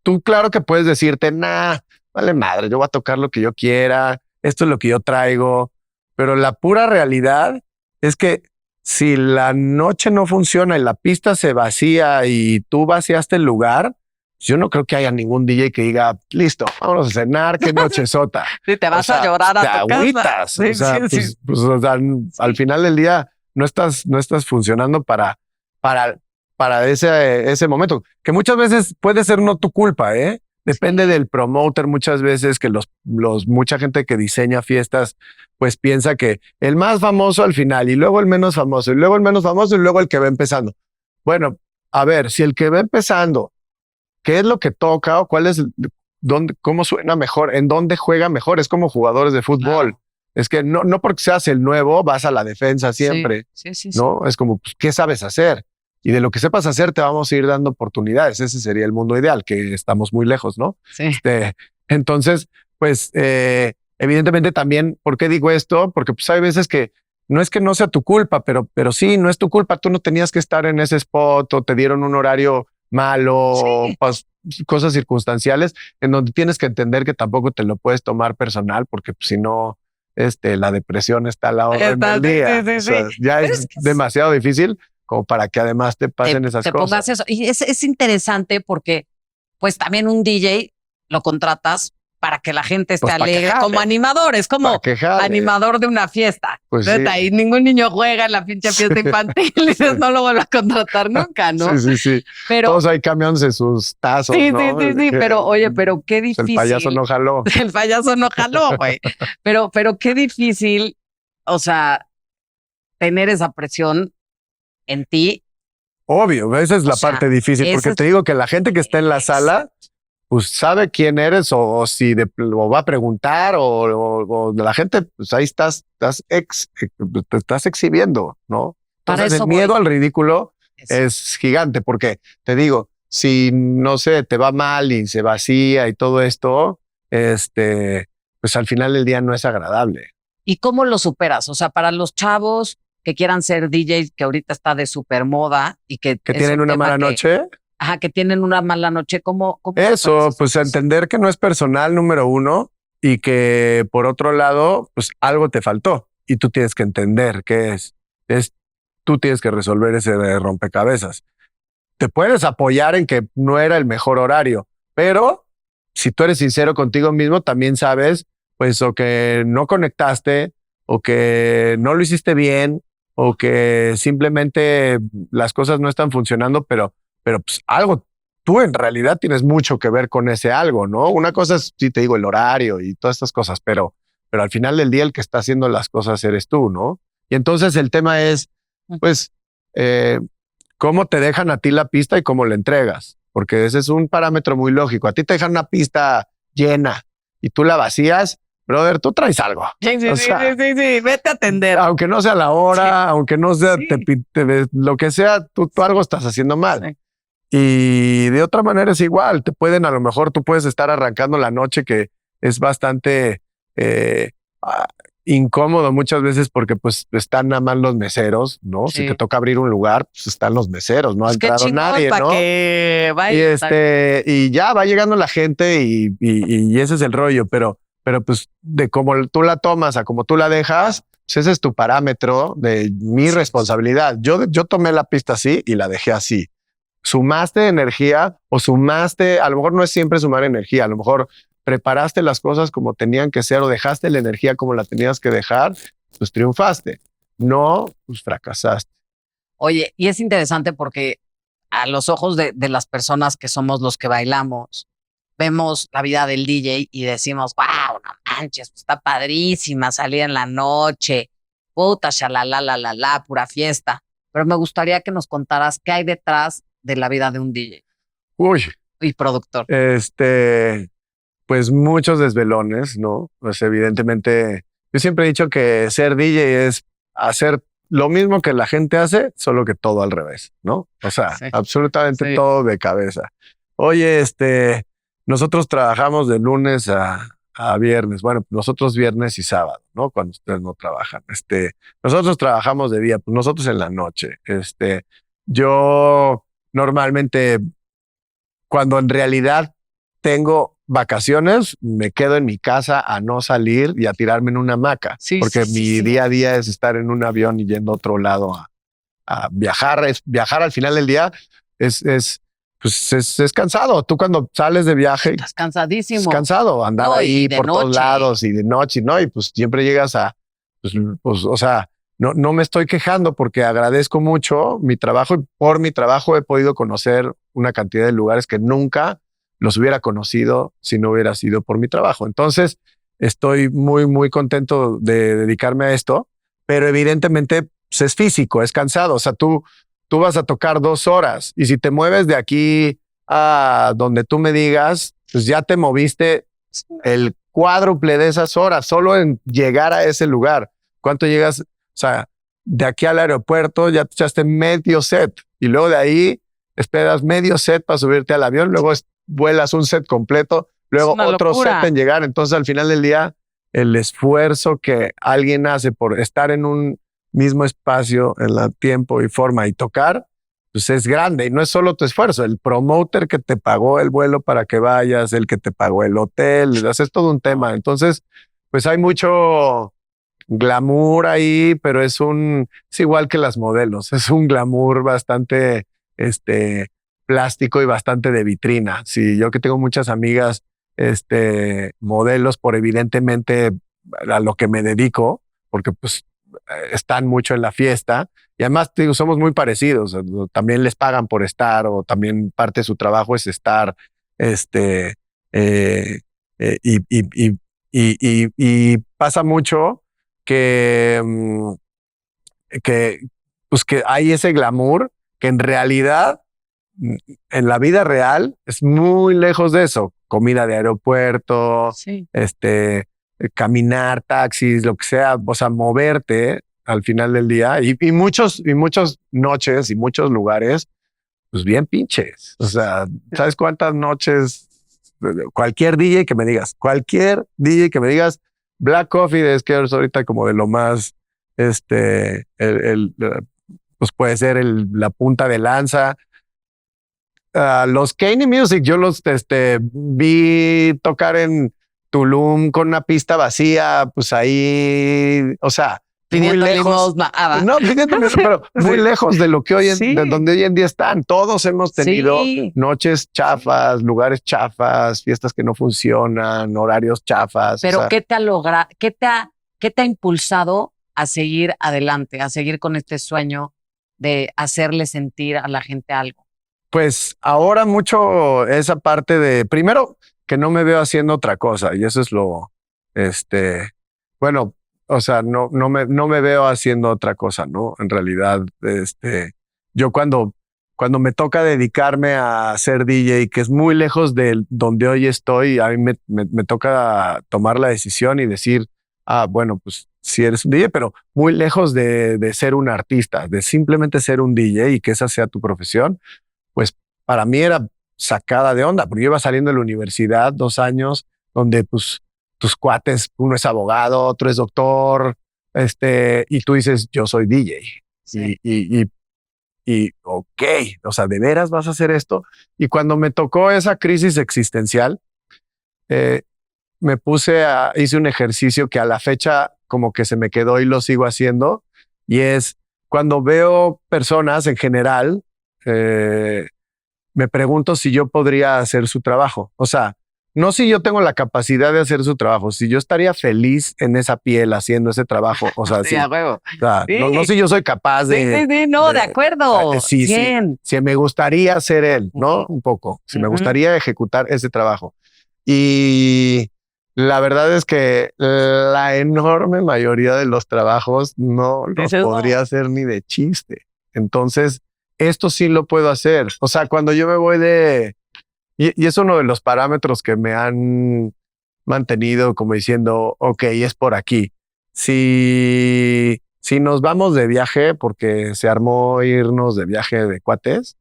tú claro que puedes decirte, vale madre, yo voy a tocar lo que yo quiera, esto es lo que yo traigo, pero la pura realidad es que si la noche no funciona y la pista se vacía y tú vaciaste el lugar, yo no creo que haya ningún DJ que diga, listo, vámonos a cenar, qué noche sota. Sí, te vas a llorar a tu agüitas. Sí, o sea, al final del día no estás funcionando para ese momento, que muchas veces puede ser no tu culpa, ¿eh? Depende del promoter muchas veces, que mucha gente que diseña fiestas, pues piensa que el más famoso al final y luego el menos famoso y luego el menos famoso y luego el que va empezando. Bueno, a ver, si el que va empezando, ¿qué es lo que toca o cómo suena mejor, en dónde juega mejor? Es como jugadores de fútbol. Claro. Es que no porque seas el nuevo vas a la defensa siempre, sí. ¿No? Es como, pues, ¿qué sabes hacer? Y de lo que sepas hacer te vamos a ir dando oportunidades. Ese sería el mundo ideal, que estamos muy lejos, ¿no? Sí. Entonces, pues, evidentemente también, ¿por qué digo esto? Porque pues hay veces que no es que no sea tu culpa, pero sí, no es tu culpa. Tú no tenías que estar en ese spot o te dieron un horario malo, sí. Pues, cosas circunstanciales en donde tienes que entender que tampoco te lo puedes tomar personal, porque pues, si no, la depresión está a la orden del día. Sí. O sea, ya es demasiado difícil como para que además te pasen esas cosas. Pongas eso. Y es interesante porque pues también un DJ lo contratas para que la gente esté alegre, como animador, es como animador de una fiesta. Pues sí. Ahí ningún niño juega en la pinche fiesta infantil y dices, no lo vuelvo a contratar nunca, ¿no? Sí. Pero, todos ahí cambiándose sus tazos, ¿no? Sí, pero oye, pero qué difícil. El payaso no jaló. El payaso no jaló, güey. pero qué difícil, o sea, tener esa presión en ti. Obvio, esa es la parte difícil, porque te digo que la gente que está en la sala, pues sabe quién eres o va a preguntar o la gente, pues ahí te estás exhibiendo, ¿no? Entonces el miedo al ridículo es gigante, porque te digo, si no sé, te va mal y se vacía y todo esto, pues al final del día no es agradable. ¿Y cómo lo superas? O sea, para los chavos que quieran ser DJs, que ahorita está de super moda y que ¿Que es tienen un una tema mala noche? ajá, que tienen una mala noche, ¿cómo Eso, superas pues eso? entender que no es personal, número uno, y que por otro lado, pues algo te faltó y tú tienes que entender qué es. Tú tienes que resolver ese rompecabezas. Te puedes apoyar en que no era el mejor horario, pero si tú eres sincero contigo mismo, también sabes, pues, o que no conectaste, o que no lo hiciste bien, o que simplemente las cosas no están funcionando, pero pues algo, tú en realidad tienes mucho que ver con ese algo, ¿no? Una cosa es, sí te digo, el horario y todas estas cosas, pero al final del día el que está haciendo las cosas eres tú, ¿no? Y entonces el tema es, pues, eh, cómo te dejan a ti la pista y cómo la entregas, porque ese es un parámetro muy lógico. A ti te dejan una pista llena y tú la vacías, brother, tú traes algo. Sí, sí, O sí, sea, sí, sí, sí, vete a atender. aunque no sea la hora, Sí, aunque no sea sí, lo que sea, tú algo estás haciendo mal. sí. Y de otra manera es igual, te pueden, a lo mejor tú puedes estar arrancando la noche que es bastante eh, ah, incómodo muchas veces porque pues están nada más los meseros, ¿no? Si te Sí. toca abrir un lugar, pues están los meseros, no ha Pues qué entrado chingón nadie, para ¿no? que Y vaya. y ya va llegando la gente y ese es el rollo, pero pues de cómo tú la tomas a cómo tú la dejas, pues ese es tu parámetro de mi responsabilidad. Yo tomé la pista así y la dejé así. Sumaste energía o sumaste, a lo mejor no es siempre sumar energía, a lo mejor preparaste las cosas como tenían que ser o dejaste la energía como la tenías que dejar, pues triunfaste. No, pues fracasaste. Oye, y es interesante porque a los ojos de las personas que somos los que bailamos, vemos la vida del DJ y decimos, wow, no manches, está padrísima salir en la noche, puta, shalala, la, pura fiesta. Pero me gustaría que nos contaras qué hay detrás de la vida de un DJ Uy, y productor. pues muchos desvelones, ¿no? Pues evidentemente, yo siempre he dicho que ser DJ es hacer lo mismo que la gente hace, solo que todo al revés, ¿no? O sea, Sí, absolutamente sí. todo de cabeza. Oye, nosotros trabajamos de lunes a viernes, bueno, nosotros viernes y sábado, ¿no? Cuando ustedes no trabajan. Nosotros trabajamos de día, pues nosotros en la noche. Yo normalmente cuando en realidad tengo vacaciones, me quedo en mi casa a no salir y a tirarme en una hamaca, Sí, sí, porque sí, mi sí. día a día es estar en un avión y yendo a otro lado a viajar. Viajar al final del día pues es cansado. Tú cuando sales de viaje, Estás es cansadísimo. cansado andar No, y ahí de por todos noche. lados y de noche, ¿no? Y pues siempre llegas pues, o sea, no me estoy quejando porque agradezco mucho mi trabajo y por mi trabajo he podido conocer una cantidad de lugares que nunca los hubiera conocido si no hubiera sido por mi trabajo. Entonces, estoy muy, muy contento de dedicarme a esto, pero evidentemente pues, es físico, es cansado. O sea, tú vas a tocar 2 horas y si te mueves de aquí a donde tú me digas, pues ya te moviste el cuádruple de esas horas solo en llegar a ese lugar. ¿Cuánto llegas? O sea, de aquí al aeropuerto ya te echaste medio set y luego de ahí esperas medio set para subirte al avión, luego vuelas un set completo, Es luego una otro set locura. en llegar. Entonces, al final del día, el esfuerzo que alguien hace por estar en un mismo espacio, en la tiempo y forma y tocar, pues es grande y no es solo tu esfuerzo, el promoter que te pagó el vuelo para que vayas, el que te pagó el hotel, es todo un tema. Entonces, pues hay mucho glamour ahí, pero es igual que las modelos, es un glamour bastante, plástico y bastante de vitrina. Sí, yo que tengo muchas amigas, modelos por evidentemente a lo que me dedico, porque pues están mucho en la fiesta y además te digo, somos muy parecidos. También les pagan por estar o también parte de su trabajo es estar, este, eh, y pasa mucho que, que, pues que hay ese glamour que en realidad, en la vida real, es muy lejos de eso. Comida de aeropuerto, Sí. caminar, taxis, lo que sea, o sea, moverte al final del día y muchas noches y muchos lugares, pues bien pinches. O sea, ¿sabes cuántas noches cualquier DJ que me digas, Black Coffee es que es ahorita como de lo más, pues puede ser la punta de lanza. Los Kanye Music, yo los vi tocar en Tulum con una pista vacía, pues ahí, o sea, muy lejos. No, pero muy lejos de lo que de donde hoy en día están. Todos hemos tenido noches chafas, lugares chafas, fiestas que no funcionan, horarios chafas. Pero o sea, ¿qué te ha logrado? ¿Qué te ha impulsado a seguir adelante, a seguir con este sueño de hacerle sentir a la gente algo? Pues ahora mucho esa parte de, primero, que no me veo haciendo otra cosa, y eso es bueno, o sea, no me veo haciendo otra cosa, ¿no? En realidad, yo cuando me toca dedicarme a ser DJ, que es muy lejos de donde hoy estoy, a mí me toca tomar la decisión y decir, bueno, pues sí eres un DJ, pero muy lejos de ser un artista, de simplemente ser un DJ y que esa sea tu profesión. Pues para mí era sacada de onda, porque yo iba saliendo de la universidad 2 años, donde pues tus cuates, uno es abogado, otro es doctor, y tú dices, yo soy DJ. Sí. Y ok, o sea, ¿de veras vas a hacer esto? Y cuando me tocó esa crisis existencial, hice un ejercicio que a la fecha como que se me quedó y lo sigo haciendo, y es cuando veo personas en general, me pregunto si yo podría hacer su trabajo. O sea, no si yo tengo la capacidad de hacer su trabajo, si yo estaría feliz en esa piel haciendo ese trabajo. O sea, sí, a huevo. O sea, sí. No si yo soy capaz de... de acuerdo. Sí, me gustaría ser él, ¿no? Un poco. Si me gustaría ejecutar ese trabajo. Y la verdad es que la enorme mayoría de los trabajos no los podría hacer ni de chiste. Entonces, esto sí lo puedo hacer. O sea, cuando yo me voy y es uno de los parámetros que me han mantenido como diciendo, ok, es por aquí. Si nos vamos de viaje, porque se armó irnos de viaje de cuates,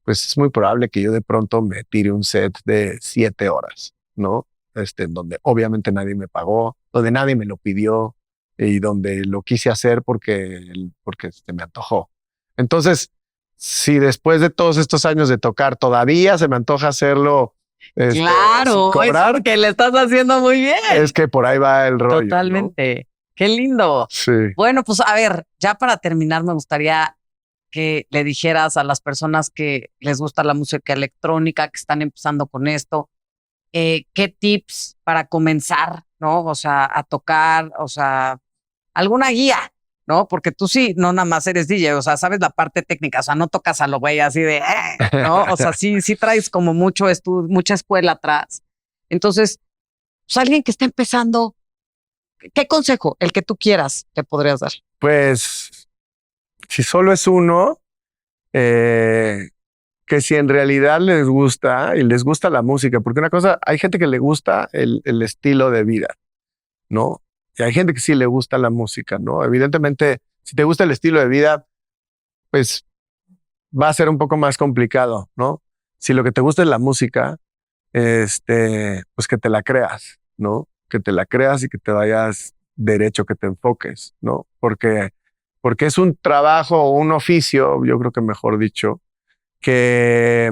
pues es muy probable que yo de pronto me tire un set de 7 horas, ¿no? En donde obviamente nadie me pagó, donde nadie me lo pidió y donde lo quise hacer porque me antojó. Entonces, si después de todos estos años de tocar todavía se me antoja hacerlo, claro, cobrar, es porque le estás haciendo muy bien. Es que por ahí va el rollo. Totalmente. ¿No? Qué lindo. Sí. Bueno, pues a ver, ya para terminar me gustaría que le dijeras a las personas que les gusta la música electrónica, que están empezando con esto, qué tips para comenzar, ¿no? O sea, a tocar, o sea, alguna guía, ¿no? Porque tú sí, no nada más eres DJ, o sea, sabes la parte técnica, o sea, no tocas a lo güey así de, ¿no? O sea, sí traes como mucha escuela atrás. Entonces, pues alguien que está empezando, ¿qué consejo, el que tú quieras, te podrías dar? Pues, si solo es uno, que si en realidad les gusta y les gusta la música, porque una cosa, hay gente que le gusta el estilo de vida, ¿no? Y hay gente que sí le gusta la música, ¿no? Evidentemente, si te gusta el estilo de vida, pues va a ser un poco más complicado, ¿no? Si lo que te gusta es la música, pues que te la creas, ¿no? Que te la creas y que te vayas derecho, que te enfoques, ¿no? Porque es un trabajo o un oficio, yo creo que mejor dicho, que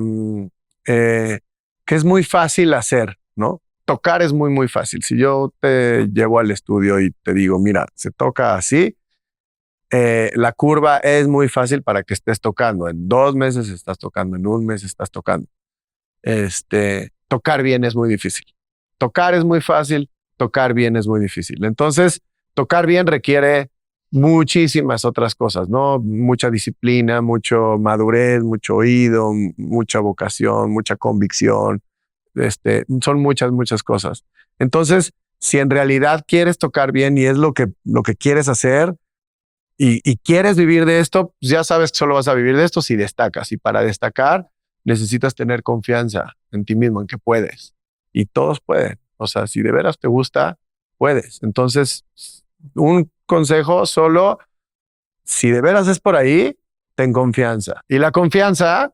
es muy fácil hacer, ¿no? Tocar es muy, muy fácil. Si yo te llevo al estudio y te digo, mira, se toca así, la curva es muy fácil para que estés tocando. En 2 meses estás tocando, en 1 mes estás tocando. Tocar bien es muy difícil. Tocar es muy fácil, tocar bien es muy difícil. Entonces, tocar bien requiere muchísimas otras cosas, ¿no? Mucha disciplina, mucho madurez, mucho oído, mucha vocación, mucha convicción. Son muchas cosas. Entonces, si en realidad quieres tocar bien y es lo que quieres hacer y quieres vivir de esto, pues ya sabes que solo vas a vivir de esto si destacas. Y para destacar, necesitas tener confianza en ti mismo, en que puedes. Y todos pueden. O sea, si de veras te gusta, puedes. Entonces, un consejo solo, si de veras es por ahí, ten confianza. Y la confianza,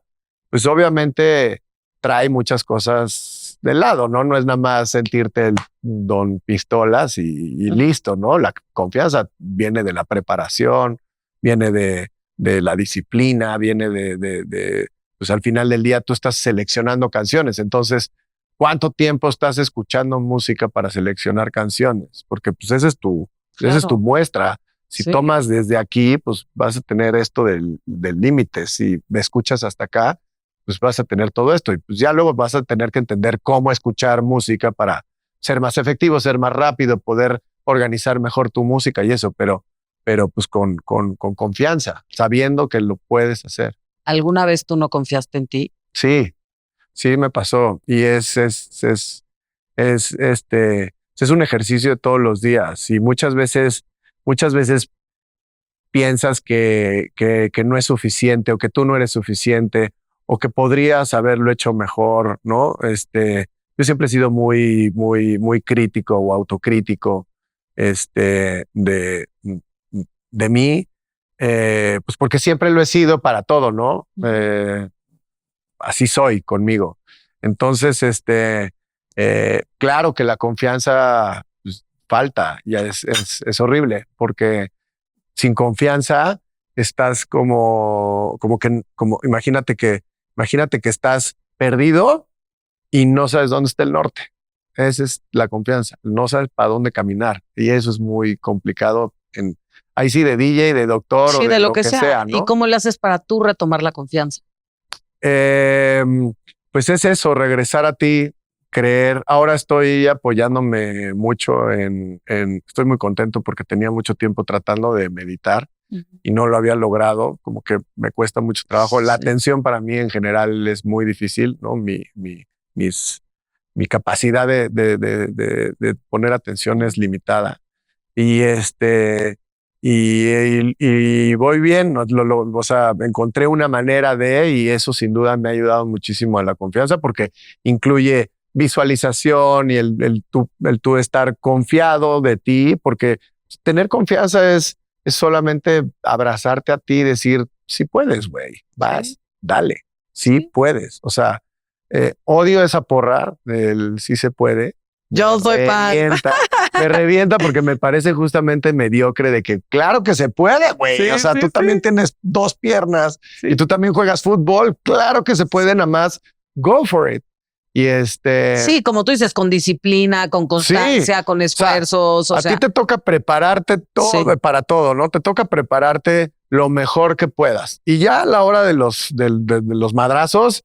pues obviamente trae muchas cosas de lado, ¿no? No es nada más sentirte el don pistolas y listo, ¿no? La confianza viene de la preparación, viene de la disciplina, viene pues al final del día tú estás seleccionando canciones. Entonces, ¿cuánto tiempo estás escuchando música para seleccionar canciones? Porque pues esa es tu muestra. Si tomas desde aquí, pues vas a tener esto del límite. Si me escuchas hasta acá, pues vas a tener todo esto. Y pues ya luego vas a tener que entender cómo escuchar música para ser más efectivo, ser más rápido, poder organizar mejor tu música y eso, pero pues con confianza, sabiendo que lo puedes hacer. ¿Alguna vez tú no confiaste en ti? Sí, sí me pasó. Y es un ejercicio de todos los días. Y muchas veces piensas que no es suficiente o que tú no eres suficiente o que podrías haberlo hecho mejor, ¿no? Yo siempre he sido muy, muy, muy crítico o autocrítico, de mí, pues porque siempre lo he sido para todo, ¿no? Así soy conmigo. Entonces, claro que la confianza pues, falta, ya es horrible, porque sin confianza estás imagínate que estás perdido y no sabes dónde está el norte. Esa es la confianza. No sabes para dónde caminar y eso es muy complicado. Ahí sí de DJ, de doctor o de lo que sea, ¿no? ¿Y cómo le haces para tú retomar la confianza? Pues es eso, regresar a ti, creer. Ahora estoy apoyándome mucho estoy muy contento porque tenía mucho tiempo tratando de meditar y no lo había logrado, como que me cuesta mucho trabajo. La atención para mí en general es muy difícil, ¿no? Mi capacidad de poner atención es limitada. Y y voy bien, o sea, encontré una manera y eso sin duda me ha ayudado muchísimo a la confianza porque incluye visualización y el tú estar confiado de ti, porque tener confianza es solamente abrazarte a ti y decir, sí puedes, güey, vas, dale, sí puedes. O sea, odio esa porra del sí se puede. Yo soy fan. Me revienta porque me parece justamente mediocre de que claro que se puede, güey. Sí, o sea, tú también tienes dos piernas y tú también juegas fútbol. Claro que se puede, nada más go for it. Y Sí, como tú dices, con disciplina, con constancia, con esfuerzos. A ti te toca prepararte todo para todo, ¿no? Te toca prepararte lo mejor que puedas. Y ya a la hora de los madrazos,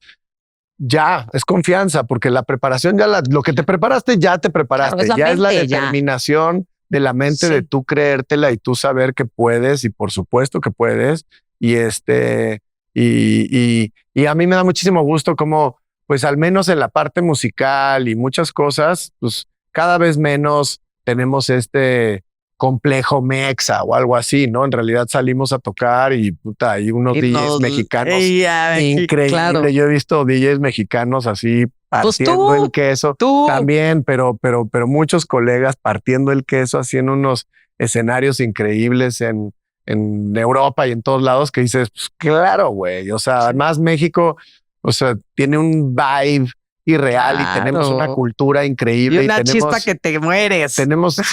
ya es confianza, porque la preparación lo que te preparaste, ya te preparaste. Claro, ya es la determinación de la mente de tú creértela y tú saber que puedes, y por supuesto que puedes. Y y a mí me da muchísimo gusto como, pues al menos en la parte musical y muchas cosas, pues cada vez menos tenemos complejo mexa o algo así, ¿no? En realidad salimos a tocar y puta, hay unos DJs mexicanos increíbles. Claro. Yo he visto DJs mexicanos así partiendo el queso también, pero muchos colegas partiendo el queso, haciendo unos escenarios increíbles en Europa y en todos lados que dices, pues claro, güey. O sea, además México, o sea, tiene un vibe irreal y tenemos una cultura increíble. Y una chispa que te mueres.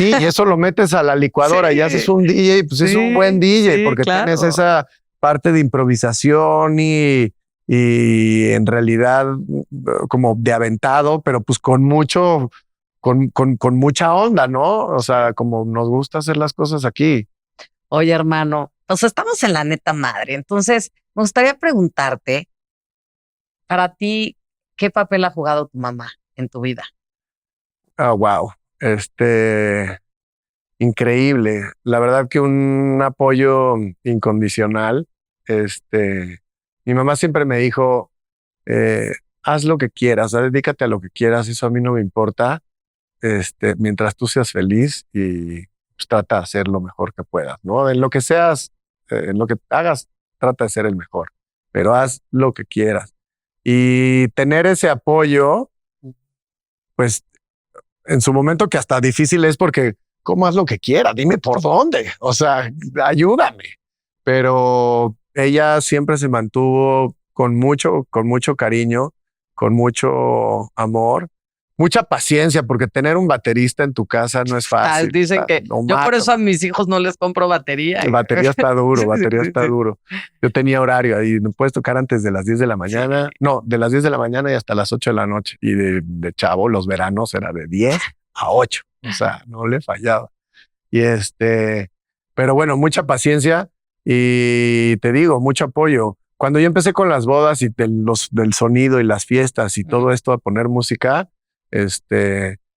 Y eso lo metes a la licuadora y haces un DJ, pues es un buen DJ porque tienes esa parte de improvisación y en realidad como de aventado, pero pues con mucha onda, ¿no? O sea, como nos gusta hacer las cosas aquí. Oye, hermano, pues estamos en la neta madre. Entonces, me gustaría preguntarte, para ti, ¿qué papel ha jugado tu mamá en tu vida? Oh, wow. Increíble. La verdad que un apoyo incondicional. Mi mamá siempre me dijo, haz lo que quieras, dedícate a lo que quieras, eso a mí no me importa, mientras tú seas feliz y pues, trata de hacer lo mejor que puedas, ¿no? En lo que seas, en lo que hagas, trata de ser el mejor, pero haz lo que quieras. Y tener ese apoyo, pues en su momento que hasta difícil es porque, ¿cómo haz lo que quieras? Dime por dónde, o sea, ayúdame. Pero ella siempre se mantuvo con mucho cariño, con mucho amor mucha paciencia, porque tener un baterista en tu casa no es fácil. Dicen que yo por eso a mis hijos no les compro batería. Batería está duro, duro. Yo tenía horario ahí, no puedes tocar antes de las 10 de la mañana. Sí. No, de las 10 de la mañana y hasta las 8 de la noche. Y de chavo, los veranos era de 10 a 8. O sea, no le fallaba. Y pero bueno, mucha paciencia y te digo, mucho apoyo. Cuando yo empecé con las bodas y del sonido y las fiestas y todo esto a poner música,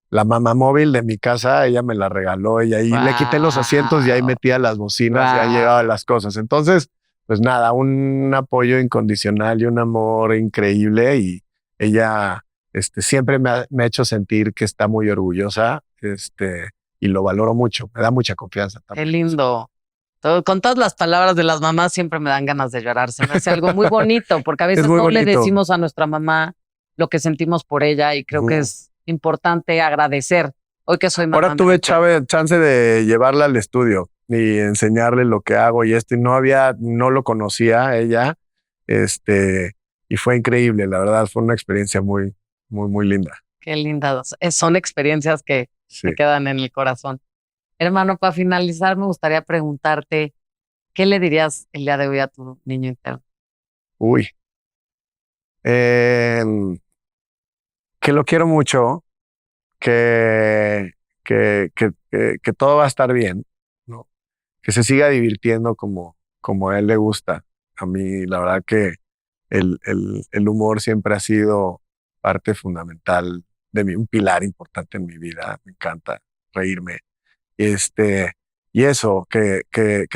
la mamá móvil de mi casa, ella me la regaló y ahí le quité los asientos y ahí metía las bocinas y ahí llegaba las cosas. Entonces, pues nada, un apoyo incondicional y un amor increíble y ella siempre me ha hecho sentir que está muy orgullosa y lo valoro mucho, me da mucha confianza también. Qué lindo. Con todas las palabras de las mamás siempre me dan ganas de llorar. Se me hace algo muy bonito porque a veces no le decimos a nuestra mamá lo que sentimos por ella y creo que es importante agradecer. Hoy que soy mamá. Ahora tuve chance de llevarla al estudio y enseñarle lo que hago y no lo conocía ella, y fue increíble, la verdad, fue una experiencia muy, muy, muy linda. Qué linda. Son experiencias que se quedan en el corazón. Hermano, para finalizar, me gustaría preguntarte, ¿qué le dirías el día de hoy a tu niño interno? Uy. Que lo quiero mucho, que todo va a estar bien, ¿no? Que se siga divirtiendo como a él le gusta. A mí, la verdad que el humor siempre ha sido parte fundamental de mí, un pilar importante en mi vida. Me encanta reírme. Y eso, que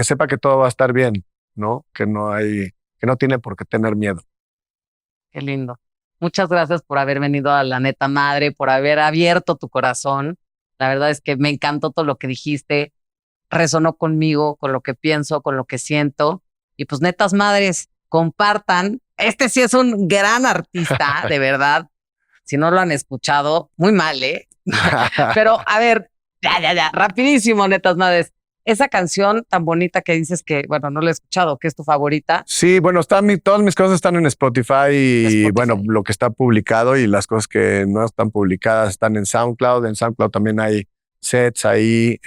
sepa que todo va a estar bien, ¿no? Que no tiene por qué tener miedo. Qué lindo. Muchas gracias por haber venido a La Neta Madre, por haber abierto tu corazón. La verdad es que me encantó todo lo que dijiste. Resonó conmigo, con lo que pienso, con lo que siento. Y pues, netas madres, compartan. Sí es un gran artista, de verdad. Si no lo han escuchado, muy mal, ¿eh? Pero, a ver, ya, rapidísimo, netas madres. Esa canción tan bonita que dices que, bueno, no la he escuchado, que es tu favorita. Sí, bueno, todas mis cosas están en Spotify y bueno, lo que está publicado y las cosas que no están publicadas están en SoundCloud. En SoundCloud también hay sets ahí,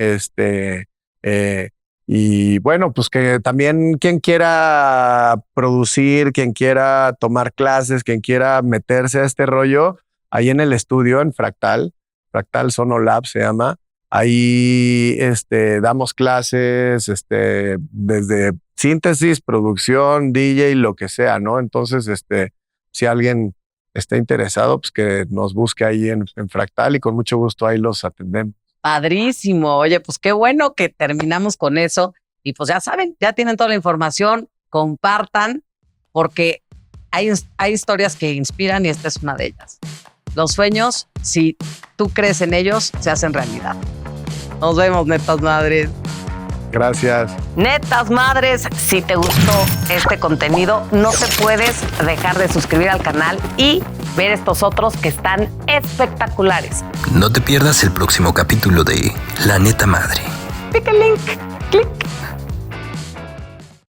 y bueno, pues que también quien quiera producir, quien quiera tomar clases, quien quiera meterse a este rollo, ahí en el estudio, en Fractal Sonolab se llama. Ahí damos clases, desde síntesis, producción, DJ, lo que sea, ¿no? Entonces, si alguien está interesado, pues que nos busque ahí en Fractal y con mucho gusto ahí los atendemos. Padrísimo. Oye, pues qué bueno que terminamos con eso. Y pues ya saben, ya tienen toda la información, compartan, porque hay historias que inspiran y esta es una de ellas. Los sueños, si tú crees en ellos, se hacen realidad. Nos vemos, netas madres. Gracias. Netas madres, si te gustó este contenido, no te puedes dejar de suscribir al canal y ver estos otros que están espectaculares. No te pierdas el próximo capítulo de La Neta Madre. Pica el link, clic.